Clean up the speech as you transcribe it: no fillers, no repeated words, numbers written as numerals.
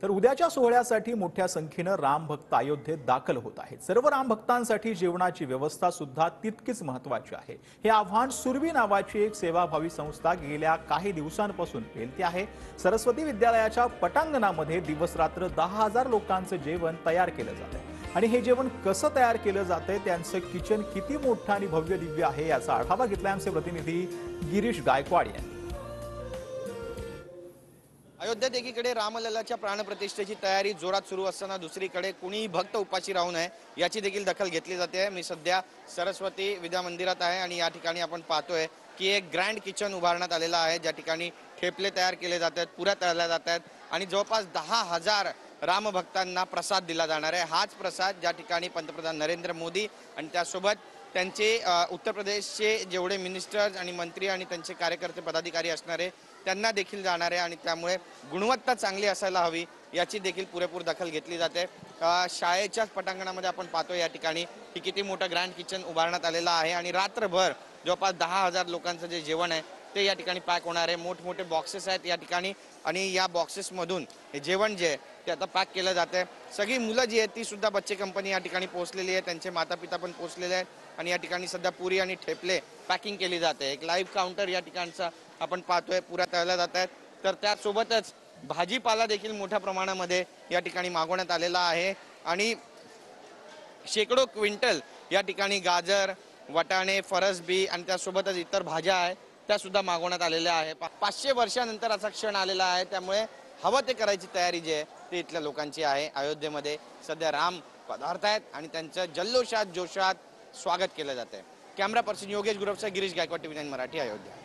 तर उद्याच्या सोहळ्यासाठी मोठ्या संख्येनं राम भक्त अयोध्येत दाखल होत आहेत। सर्व राम भक्तांसाठी जेवणाची व्यवस्था सुद्धा तितकीच महत्त्वाची आहे। हे आव्हान सुरवी नावाची एक सेवाभावी संस्था गेल्या काही दिवसांपासून पेलते आहे। सरस्वती विद्यालयाच्या पटांगणामध्ये दिवस रात्र 10,000 लोकांचं जेवण तयार केलं जातंय आणि हे जेवण कसं तयार केलं जातंय, त्यांचं किचन किती मोठं आणि भव्य दिव्य आहे याचा आढावा घेतलाय आमचे प्रतिनिधी गिरीश गायकवाड यांनी। अयोध्येत एकीकडे रामलल्लाच्या प्राणप्रतिष्ठेची तयारी जोरात सुरू असताना दुसरीकडे कुणीही भक्त उपाशी राहू नये याची देखील दखल घेतली जाते। मी सध्या सरस्वती विद्या मंदिरात आहे आणि या ठिकाणी आपण पाहतोय की एक ग्रँड किचन उभारण्यात आलेला आहे, ज्या ठिकाणी ठेपले तयार केले जातात, पुऱ्या तळल्या जातात आणि जवळपास 10,000 रामभक्तांना प्रसाद दिला जाणार आहे। हाच प्रसाद ज्या ठिकाणी पंतप्रधान नरेंद्र मोदी आणि त्यासोबत त्यांचे उत्तर प्रदेशचे जेवढे मिनिस्टर्स आणि मंत्री आणि त्यांचे कार्यकर्ते पदाधिकारी असणारे त्यांना देखील जाणार आहे आणि त्यामुळे गुणवत्ता चांगली असायला हवी याची देखील पुरेपूर दखल घेतली जाते। शाळेच्याच पटांगणामध्ये आपण पाहतो या ठिकाणी की किती मोठं ग्रँड किचन उभारण्यात आलेलं आहे आणि रात्रभर जवळपास 10,000 लोकांचं जे जेवण आहे ते या ठिकाणी पॅक होणार आहे। मोठमोठे बॉक्सेस आहेत या ठिकाणी आणि या बॉक्सेसमधून हे जेवण जे आहे ते आता पॅक केलं जाते। सगळी मुलं जी आहेत ती सुद्धा बच्चे कंपनी या ठिकाणी पोहोचलेली आहे, त्यांचे माता पिता पण पोहोचलेले आहेत आणि या ठिकाणी सध्या पुरी आणि ठेपले पॅकिंग केली जाते। एक लाईव्ह काउंटर या ठिकाणचा आपण पाहतोय, पुऱ्या तळल्या जात आहेत। तर त्यासोबतच भाजीपाला देखील मोठ्या प्रमाणामध्ये या ठिकाणी मागवण्यात आलेला आहे आणि शेकडो क्विंटल या ठिकाणी गाजर, वाटाणे, फरसबी आणि त्यासोबतच इतर भाज्या आहेत त्या सुद्धा मागवण्यात आलेल्या आहे। 500 वर्षानंतर असा क्षण आलेला आहे, त्यामुळे हवं ते करायची तयारी जी आहे ती इथल्या लोकांची आहे। अयोध्येमध्ये सध्या राम पदार्थ आहेत आणि त्यांचं जल्लोषात जोशात स्वागत केलं जात आहे। कॅमेरा पर्सन योगेश गुरवसह गिरीश गायकवाड, TV9 मराठी, अयोध्या।